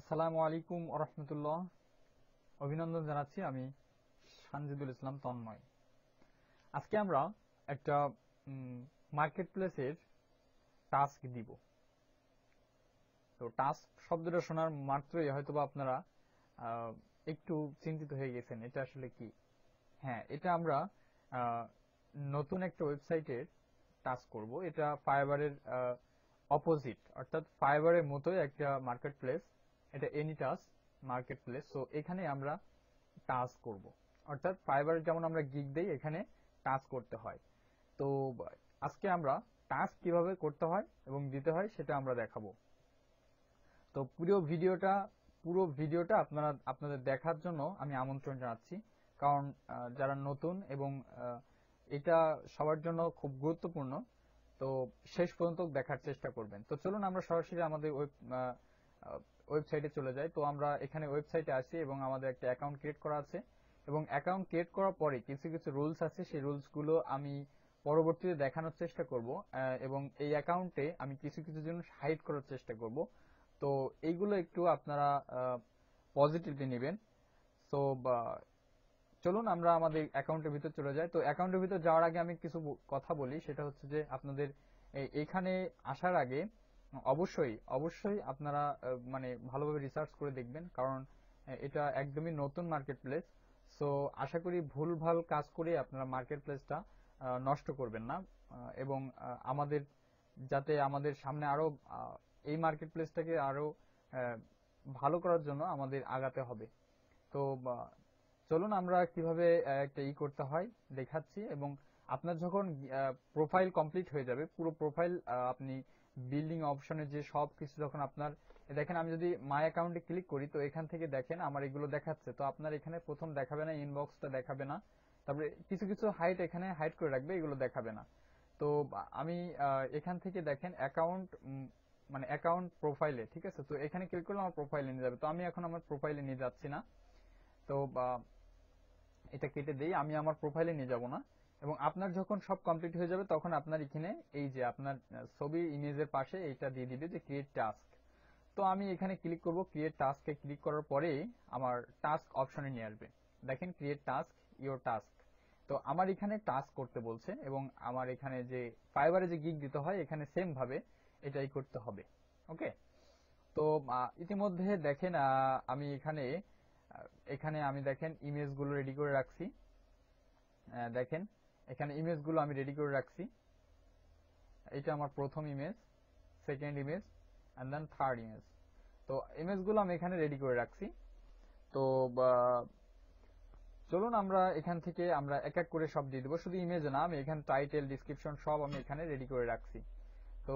আসসালামু আলাইকুম ওয়া রাহমাতুল্লাহ। অভিনন্দন জানাচ্ছি, আমি সানজিদুল ইসলাম তন্ময়। আজকে আমরা একটা মার্কেট প্লেসের টাস্ক দিব। তো টাস্ক শব্দটা শোনার মাত্রই হয়তোবা আপনারা একটু চিন্তিত হয়ে গেছেন, এটা আসলে কি? হ্যাঁ, এটা আমরা নতুন একটা ওয়েবসাইটের টাস্ক করব। এটা ফাইবারের অপোজিট, অর্থাৎ ফাইবারের মতোই একটা মার্কেট প্লেস। এটা এনিটাস্ক মার্কেট প্লেস। সো এখানে আমরা টাস্ক করব, অর্থাৎ ফাইবারে যেমন আমরা গিগ দেই, এখানে টাস্ক করতে হয়। তো আজকে আমরা টাস্ক কিভাবে করতে হয় এবং দিতে হয় সেটা আমরা দেখাবো। তো পুরো ভিডিওটা আপনাদের দেখার জন্য আমি আমন্ত্রণ জানাচ্ছি, কারণ যারা নতুন এবং এটা সবার জন্য খুব গুরুত্বপূর্ণ, তো শেষ পর্যন্ত দেখার চেষ্টা করবেন। তো চলুন আমরা সরাসরি আমাদের ওয়েবসাইটে চলে যাই। তো আমরা এখানে ওয়েবসাইটে আসি এবং আমাদের একটা অ্যাকাউন্ট ক্রিয়েট করা আছে, এবং অ্যাকাউন্ট ক্রিয়েট করার পরে কিছু কিছু রুলস আছে, সেই রুলসগুলো আমি পরবর্তীতে দেখানোর চেষ্টা করব, এবং এই অ্যাকাউন্টে আমি কিছু কিছু জিনিস হাইড করার চেষ্টা করব। তো এইগুলো একটু আপনারা পজিটিভলি নেবেন। তো চলুন আমরা আমাদের অ্যাকাউন্টের ভিতর চলে যাই। তো অ্যাকাউন্টের ভিতর যাওয়ার আগে আমি কিছু কথা বলি, সেটা হচ্ছে যে আপনাদের এখানে আসার আগে অবশ্যই আপনারা মানে ভালোভাবে রিসার্চ করে দেখবেন, কারণ এটা একদমই নতুন মার্কেট প্লেস। সো আশা করি ভুলভাল কাজ করে আপনারা মার্কেট প্লেসটা নষ্ট করবেন না, এবং যাতে আমাদের সামনে আরো এই মার্কেট প্লেসটাকে আরো ভালো করার জন্য আমাদের আগাতে হবে। তো চলুন আমরা কিভাবে একটা করতে হয় দেখাচ্ছি। এবং আপনার যখন প্রোফাইল কমপ্লিট হয়ে যাবে, পুরো প্রোফাইল আপনি বিল্ডিং অপশনে যে সব কিছু যখন আপনার দেখেন, আমি যদি মাই অ্যাকাউন্টে ক্লিক করি, তো এখান থেকে দেখেন আমার এগুলো দেখাচ্ছে। তো আপনার এখানে প্রথম দেখাবে না, ইনবক্সটা দেখাবে না, তারপরে কিছু কিছু এখানে হাইড করে রাখবে, এগুলো দেখাবে না। তো আমি এখান থেকে দেখেন অ্যাকাউন্ট মানে অ্যাকাউন্ট প্রোফাইলে, ঠিক আছে? তো এখানে ক্লিক করলে আমার প্রোফাইলে নিয়ে যাবে। তো আমি এখন আমার প্রোফাইলে নিয়ে যাচ্ছি না, তো এটা কেটে দেই, আমি আমার প্রোফাইলে নিয়ে যাব না। এবং আপনার যখন সব কমপ্লিট হয়ে যাবে, তখন আপনার এখানে এই যে আপনার ছবি ইমেজের পাশে এইটা দিয়ে দিবে যে ক্রিয়েট টাস্ক। তো আমি এখানে ক্লিক করব, ক্রিয়েট টাস্কে ক্লিক করার পরে আমার টাস্ক অপশনে নিয়ে আসবে। দেখেন ক্রিয়েট টাস্ক, ইওর টাস্ক। তো আমার এখানে টাস্ক করতে বলছে, এবং আমার এখানে যে ফাইবারে যে গিগ দিতে হয়, এখানে সেম ভাবে এটাই করতে হবে। ওকে, তো ইতিমধ্যে দেখেন আমি এখানে আমি দেখেন ইমেজগুলো রেডি করে রাখছি। দেখেন এখানে ইমেজগুলো আমি রেডি করে রাখছি। এটা আমার প্রথম image, second image, and then third image. তো ইমেজগুলো আমি এখানে রেডি করে রাখছি। তো চলুন আমরা এখান থেকে আমরা এক এক করে সব দিয়ে দেবো। শুধু ইমেজ না, আমি এখানে টাইটেল, ডিসক্রিপশন সব আমি এখানে রেডি করে রাখছি। তো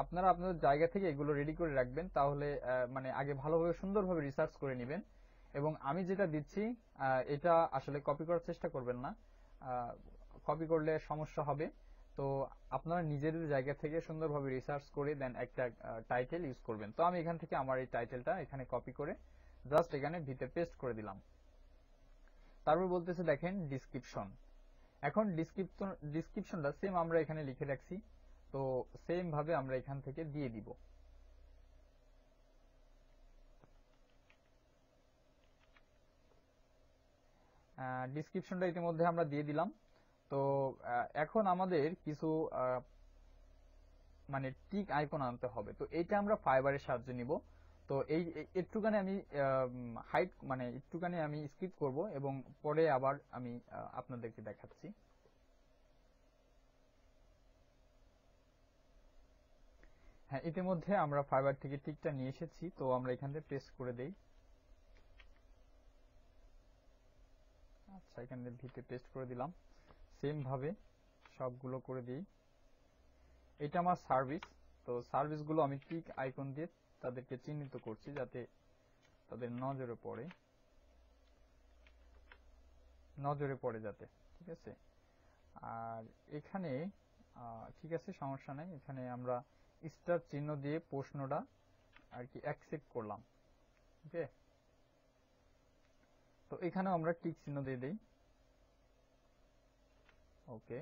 আপনারা আপনাদের জায়গা থেকে এগুলো রেডি করে রাখবেন, তাহলে মানে আগে ভালোভাবে সুন্দরভাবে রিসার্চ করে নেবেন। এবং আমি যেটা দিচ্ছি এটা আসলে কপি করার চেষ্টা করবেন না, কপি করলে সমস্যা হবে। তো আপনারা নিজেদের জায়গা থেকে সুন্দরভাবে রিসার্চ করে দেন একটা টাইটেল ইউজ করবেন। তো আমি এখান থেকে আমার এই টাইটেলটা এখানে কপি করে জাস্ট এখানে ভিতরে পেস্ট করে দিলাম। তারপর বলতেছে দেখেন ডিসক্রিপশন। এখন ডিসক্রিপশনটা সেম আমরা এখানে লিখে রাখছি, তো সেম ভাবে আমরা এখান থেকে দিয়ে দিব। ডিসক্রিপশনটা ইতিমধ্যে আমরা দিয়ে দিলাম। তো এখন আমাদের কিছু মানে টিক আইকন আনতে হবে। তো এইটা আমরা ফাইবারের সাহায্যে নিব। তো একটুখানি আমি একটুখানি আমি স্কিপ করব, এবং পরে আবার আমি আপনাদেরকে দেখাচ্ছি। হ্যাঁ, ইতিমধ্যে আমরা ফাইবার থেকে টিকটা নিয়ে এসেছি। তো আমরা এখান থেকে পেস্ট করে দেই। আচ্ছা, এখানে ভিতরে পেস্ট করে দিলাম। সেম ভাবে সবগুলো করে দিই। এটা আমার সার্ভিস। তো সার্ভিসগুলো আমি টিক আইকন দিয়ে তাদেরকে চিহ্নিত করছি, যাতে তাদের নজরে পড়ে যাতে, ঠিক আছে? আর এখানে ঠিক আছে, সমস্যা নাই। এখানে আমরা স্টার চিহ্ন দিয়ে প্রশ্নটা আর কি অ্যাকসেপ্ট করলাম। ওকে, তো এখানেও আমরা টিক চিহ্ন দিয়ে দেই। ওকে,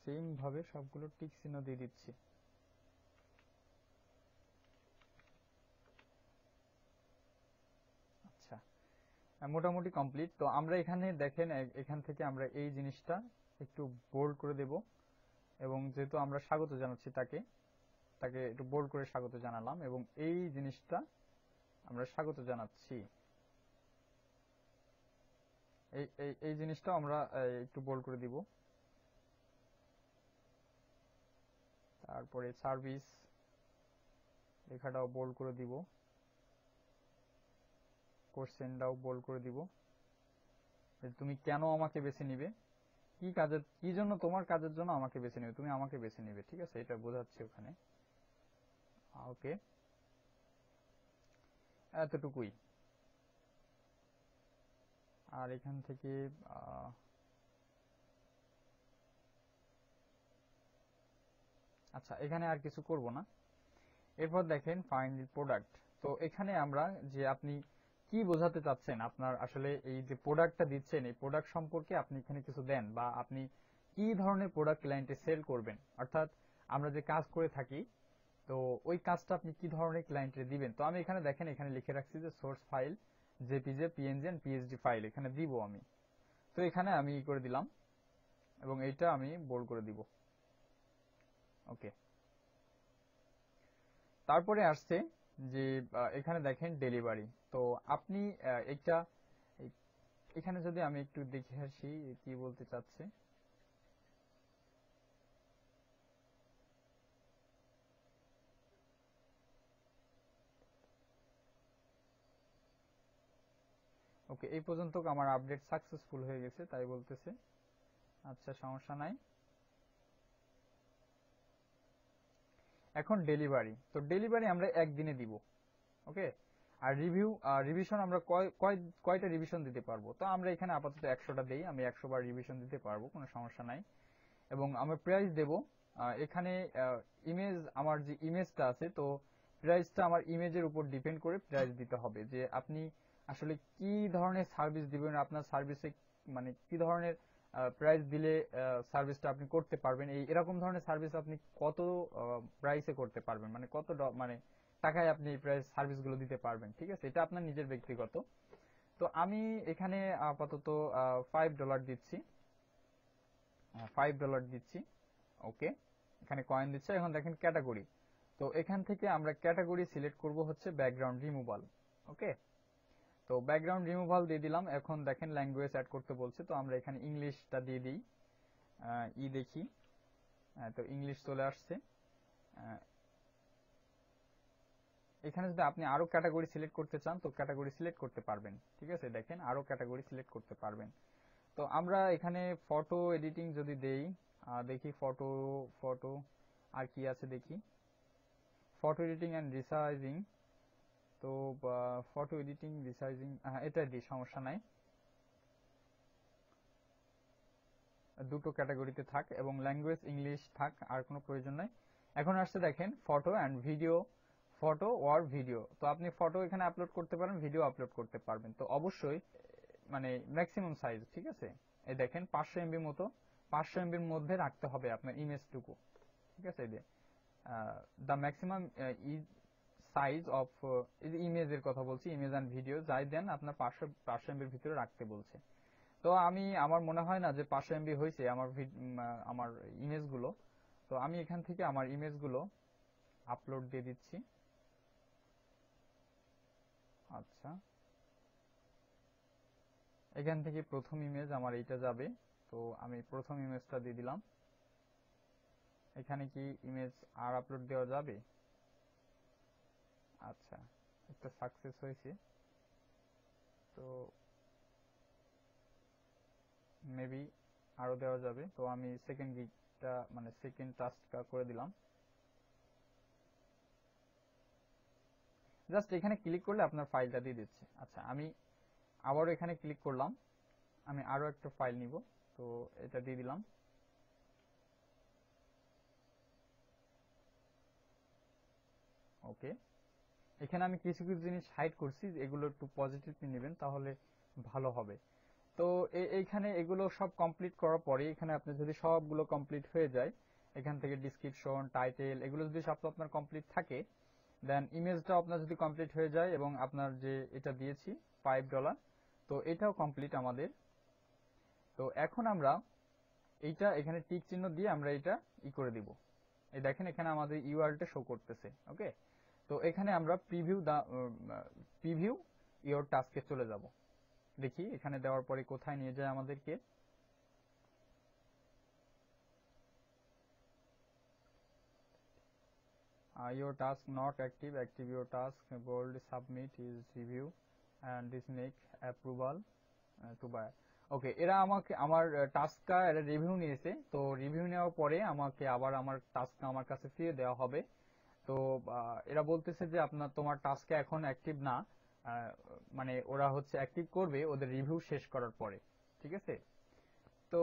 সেম ভাবে সবগুলো টিক চিহ্ন দিয়ে দিচ্ছি। আচ্ছা, মোটামুটি কমপ্লিট। তো আমরা এখানে দেখেন এখান থেকে আমরা এই জিনিসটা একটু বোল্ড করে দেব, এবং যেহেতু আমরা স্বাগত জানাচ্ছি তাকে তাকে একটু বোল্ড করে স্বাগত জানালাম, এবং এই জিনিসটা আমরা স্বাগত জানাচ্ছি, এই এই এই জিনিসটাও আমরা একটু বোল্ড করে দিব। তারপরে সার্ভিস লেখাটাও বোল্ড করে দিব, কোশ্চেনটাও বোল্ড করে দিব। তুমি কেন আমাকে বেছে নিবে, কি জন্য তোমার কাজের জন্য আমাকে বেছে নিবে, তুমি আমাকে বেছে নিবে, ঠিক আছে, এটা বোঝাচ্ছে ওখানে। ওকে, এতটুকুই। আর এখান থেকে আচ্ছা, এখানে আর কিছু করব না। এরপর দেখেন ফাইন্ড প্রোডাক্ট। তো এখানে আমরা যে আপনি কি বোঝাতে চাচ্ছেন, আপনার আসলে এই যে প্রোডাক্টটা দিচ্ছেন এই প্রোডাক্ট সম্পর্কে আপনি এখানে কিছু দেন, বা আপনি কি ধরনের প্রোডাক্ট ক্লায়েন্টে সেল করবেন, অর্থাৎ আমরা যে কাজ করে থাকি তো ওই কাজটা আপনি কি ধরনের ক্লায়েন্টে দিবেন। তো আমি এখানে দেখেন এখানে লিখে রাখছি যে source file JPG PNG and PSD file এখানে দিব আমি। তো এখানে আমি ই করে দিলাম, এবং এইটা আমি বোল্ড করে দিব। ওকে, তারপরে আসছে যে এখানে দেখেন ডেলিভারি। তো আপনি একটা এখানে যদি আমি একটু দেখে আসি কি বলতে চাচ্ছে। ওকে, এই পর্যন্ত আমার আপডেট সাকসেসফুল হয়ে গেছে তাই বলতেছে। আচ্ছা, সমস্যা নাই। এখন ডেলিভারি, তো ডেলিভারি আমরা একদিনে দিব। ওকে, আর রিভিশন আমরা কয়টা রিভিশন দিতে পারবো, তো আমরা এখানে আপাতত 100টা দেই, আমি 100 বার রিভিশন দিতে পারবো, কোনো সমস্যা নাই। এবং আমরা প্রাইস দেব এখানে ইমেজ, আমার যে ইমেজটা আছে তো প্রাইসটা আমার ইমেজের উপর ডিপেন্ড করে প্রাইস দিতে হবে, যে আপনি আসলে কি ধরনের সার্ভিস দিবেন, আপনার সার্ভিসে মানে কি ধরনের প্রাইস দিলে সার্ভিসটা আপনি করতে পারবেন, এরকম ধরনের সার্ভিস আপনি কত প্রাইসে করতে পারবেন, মানে কত মানে টাকায় আপনি এই প্রাইস সার্ভিসগুলো দিতে পারবেন, ঠিক আছে, এটা আপনার নিজের ব্যক্তিগত। তো আমি এখানে আপাতত $5 দিচ্ছি, $5 দিচ্ছি। ওকে, এখানে কয়েন দিচ্ছে। এখন দেখেন ক্যাটাগরি, তো এখান থেকে আমরা ক্যাটাগরি সিলেক্ট করব হচ্ছে ব্যাকগ্রাউন্ড রিমুভাল। ওকে, তো ব্যাকগ্রাউন্ড রিমুভাল দিয়ে দিলাম। এখন দেখেন ল্যাঙ্গুয়েজ অ্যাড করতে বলছে, তো আমরা এখানে ইংলিশটা দিয়ে দিই, দেখি। তো ইংলিশ চলে আসছে। এখানে যদি আপনি আরো ক্যাটাগরি সিলেক্ট করতে চান তো ক্যাটাগরি সিলেক্ট করতে পারবেন, ঠিক আছে, দেখেন আরো ক্যাটাগরি সিলেক্ট করতে পারবেন। তো আমরা এখানে ফটো এডিটিং যদি দেই, দেখি ফটো ফটো আর কি আছে দেখি, ফটো এডিটিং অ্যান্ড রিসাইজিং। তো ফটো এডিটিং রিসাইজিং, এটা দিই, সমস্যা নাই, দুটো ক্যাটাগরিতে থাক, এবং ল্যাঙ্গুয়েজ ইংলিশ থাক, আর কোনো প্রয়োজন নাই। এখন আসছে দেখেন photo and video, photo or video. তো আপনি ফটো এখানে আপলোড করতে পারেন, ভিডিও আপলোড করতে পারবেন। তো অবশ্যই মানে ম্যাক্সিমাম সাইজ, ঠিক আছে, এই দেখেন 500 এমবি মতো, 500 এমবির মধ্যে রাখতে হবে আপনার ইমেজটুকু, ঠিক আছে। এই যে দ্য ম্যাক্সিমাম সাইজ অফ ইমেজের কথা বলছি, ইমেজ অ্যান্ড ভিডিও যাই দেন আপনার 500 এমবির ভিতরে রাখতে বলছে। তো আমার মনে হয় না যে 500 এমবি হয়েছে আমার ইমেজগুলো। তো আমি এখান থেকে আমার ইমেজগুলো আপলোড দিয়ে দিচ্ছি। আচ্ছা, এখান থেকে প্রথম ইমেজ আমার এইটা যাবে, তো আমি প্রথম ইমেজটা দিয়ে দিলাম। এখানে কি ইমেজ আর আপলোড দেওয়া যাবে? আচ্ছা, একটা সাকসেস হয়েছে, তো মেবি আরো দেওয়া যাবে। তো আমি সেকেন্ড গিগটা মানে সেকেন্ড টাস্কটা করে দিলাম। জাস্ট এখানে ক্লিক করলে আপনার ফাইলটা দিয়ে দিচ্ছে। আচ্ছা, আমি আবারও এখানে ক্লিক করলাম, আমি আরো একটা ফাইল নিব, তো এটা দিয়ে দিলাম। ওকে, এখানে আমি কিছু কিছু জিনিস হাইড করছি, এগুলো একটু পজিটিভলি নেবেন তাহলে ভালো হবে। তো এইখানে এগুলো সব কমপ্লিট করার পরে এখানে আপনি যদি সবগুলো কমপ্লিট হয়ে যায়, এখান থেকে ডিসক্রিপশন, টাইটেল এগুলো যদি সব আপনার কমপ্লিট থাকে, দেন ইমেজটা আপনার যদি কমপ্লিট হয়ে যায় এবং আপনার যে এটা দিয়েছি $5, তো এটাও কমপ্লিট আমাদের। তো এখন আমরা এইটা এখানে টিক চিহ্ন দিয়ে আমরা এটা করে দিব। এই দেখেন এখানে আমাদের ইউআরএলটা শো করতেছে। ওকে, তো এখানে আমরা প্রিভিউ ইওর টাস্কে চলে যাব। দেখি এখানে দেওয়ার পরে কোথায় নিয়ে যায় আমাদেরকে। Your task not active, active your task, bold submit is review and this make approval to buyer. ওকে, এরা আমাকে আমার টাস্কটা এরা রিভিউ নিয়েছে। তো রিভিউ নেওয়ার পরে আমাকে আবার আমার টাস্কটা আমার কাছে ফিরে দেওয়া হবে। তো এরা বলতেছে যে তোমার টাস্কে এখন অ্যাক্টিভ না, মানে ওরা হচ্ছে অ্যাক্টিভ করবে ওদের রিভিউ শেষ করার পরে। ঠিক আছে, তো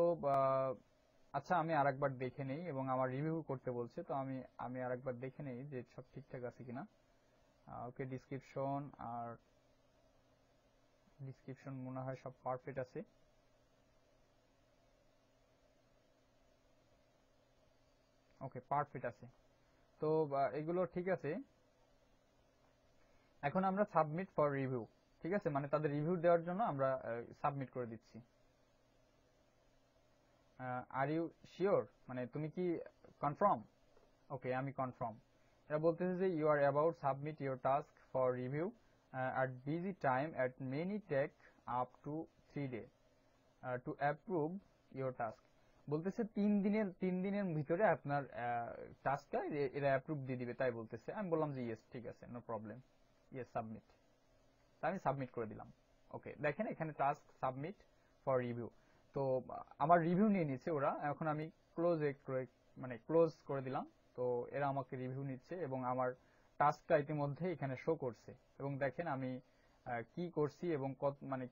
আচ্ছা আমি আরেকবার দেখে নেই এবং আমার রিভিউ করতে বলছে, তো আমি আরেকবার দেখে নেই যে সব ঠিকঠাক আছে কিনা। ওকে, ডিসক্রিপশন মনে হয় সব পারফেক্ট আছে। ওকে, পারফেক্ট আছে। তো এগুলো ঠিক আছে। এখন আমরা সাবমিট ফর রিভিউ, ঠিক আছে, মানে তাদের রিভিউ দেওয়ার জন্য আমরা সাবমিট করে দিচ্ছি। আর ইউ শিওর, মানে তুমি কি কনফার্ম? ওকে, আমি কনফার্ম। এরা বলতেছে যে you are about submit your task for review at busy time at many take up to 3 days to approve your task. বলতেছে 3 দিনের ভিতরে আপনার টাস্কটা এরা অ্যাপ্রুভ দিয়ে দিবে, তাই বলতেছে। আমি বললাম যে ইয়েস, ঠিক আছে, নো প্রবলেম, ইয়েস সাবমিট। তাই আমি সাবমিট করে দিলাম। ওকে, দেখেন এখানে টাস্ক সাবমিট ফর রিভিউ। তো আমার রিভিউ নিয়ে নিচ্ছে ওরা। এখন আমি ক্লোজ করে দিলাম। তো এরা আমাকে রিভিউ নিচ্ছে এবং আমার টাস্কটা ইতিমধ্যে এখানে শো করছে। এবং দেখেন আমি কি করছি এবং মানে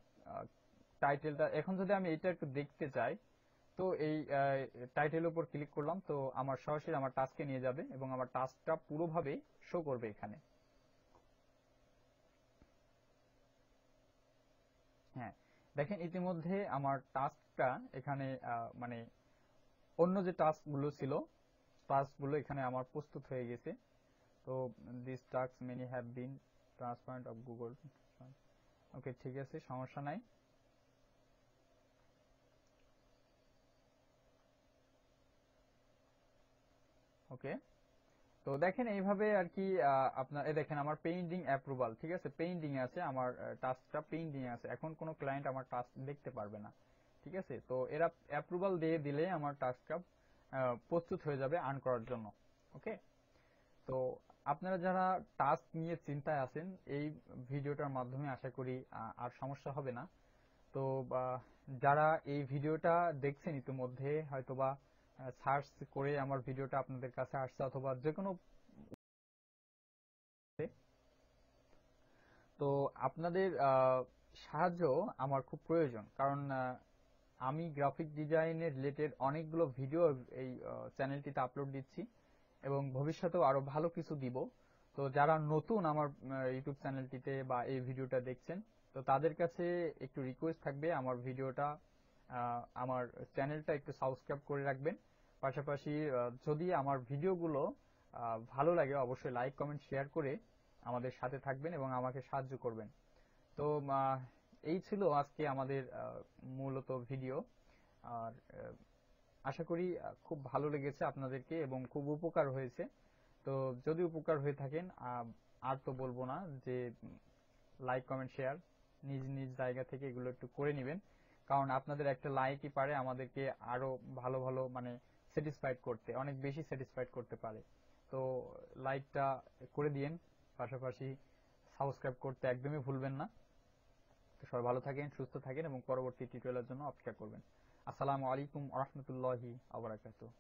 টাইটেলটা। এখন যদি আমি এটা একটু দেখতে চাই, তো এই টাইটেলের উপর ক্লিক করলাম, তো আমার সরাসরি আমার টাস্কে নিয়ে যাবে এবং আমার টাস্কটা পুরোভাবে শো করবে এখানে। হ্যাঁ, দেখেন ইতিমধ্যে আমার টাস্কটা এখানে মানে অন্য যে টাস্কগুলো ছিল, টাস্কগুলো এখানে আমার প্রস্তুত হয়ে গেছে। তো this task many have been transparent of Google. Okay, ঠিক আছে, সমস্যা নাই। ওকে, তো দেখেন এইভাবে আর কি আপনার দেখেন আমার পেইন্টিং অ্যাপ্রুভাল, ঠিক আছে, পেইন্টিং আছে, আমার টাস্কটা পেইন্টিং আছে। এখন কোনো ক্লায়েন্ট আমার টাস্ক দেখতে পারবে না। ঠিক আছে, তো এরা অ্যাপ্রুভাল দিয়ে দিলে আমার টাস্কটা প্রস্তুত হয়ে যাবে আর্ন করার জন্য। ওকে, তো আপনারা যারা টাস্ক নিয়ে চিন্তায় আছেন, এই ভিডিওটার মাধ্যমে আশা করি আর সমস্যা হবে না। তো যারা এই ভিডিওটা দেখছেন ইতিমধ্যে হয়তোবা সার্চ করে আমার ভিডিওটা আপনাদের কাছে আসছে, অথবা যে কোনো, তো আপনাদের সাহায্য আমার খুব প্রয়োজন। কারণ আমি গ্রাফিক ডিজাইনের রিলেটেড অনেকগুলো ভিডিও এই চ্যানেলটিতে আপলোড দিচ্ছি এবং ভবিষ্যতেও আরো ভালো কিছু দিব। তো যারা নতুন আমার ইউটিউব চ্যানেলটিতে বা এই ভিডিওটা দেখছেন, তো তাদের কাছে একটু রিকোয়েস্ট থাকবে আমার ভিডিওটা, আমার চ্যানেলটা একটু সাবস্ক্রাইব করে রাখবেন। পাশাপাশি যদি আমার ভিডিওগুলো ভালো লাগে, অবশ্যই লাইক, কমেন্ট, শেয়ার করে আমাদের সাথে থাকবেন এবং আমাকে সাহায্য করবেন। তো এই ছিল আজকে আমাদের মূলত ভিডিও। আর আশা করি খুব ভালো লেগেছে আপনাদেরকে এবং খুব উপকার হয়েছে। তো যদি উপকার হয়ে থাকেন, আর তো বলবো না যে লাইক, কমেন্ট, শেয়ার নিজ নিজ জায়গা থেকে এগুলো একটু করে নেবেন। কারণ আপনাদের একটা লাইকই পারে আমাদেরকে আরো ভালো ভালো মানে স্যাটিসফাইড করতে, অনেক বেশি স্যাটিসফাইড করতে পারে। তো লাইকটা করে দিয়েন, পাশাপাশি সাবস্ক্রাইব করতে একদমই ভুলবেন না। তো সবাই ভালো থাকেন, সুস্থ থাকেন এবং পরবর্তী টিউটোরিয়ালের জন্য অপেক্ষা করবেন। আসসালামু আলাইকুম ওয়া রাহমাতুল্লাহি ওয়া বারাকাতুহু।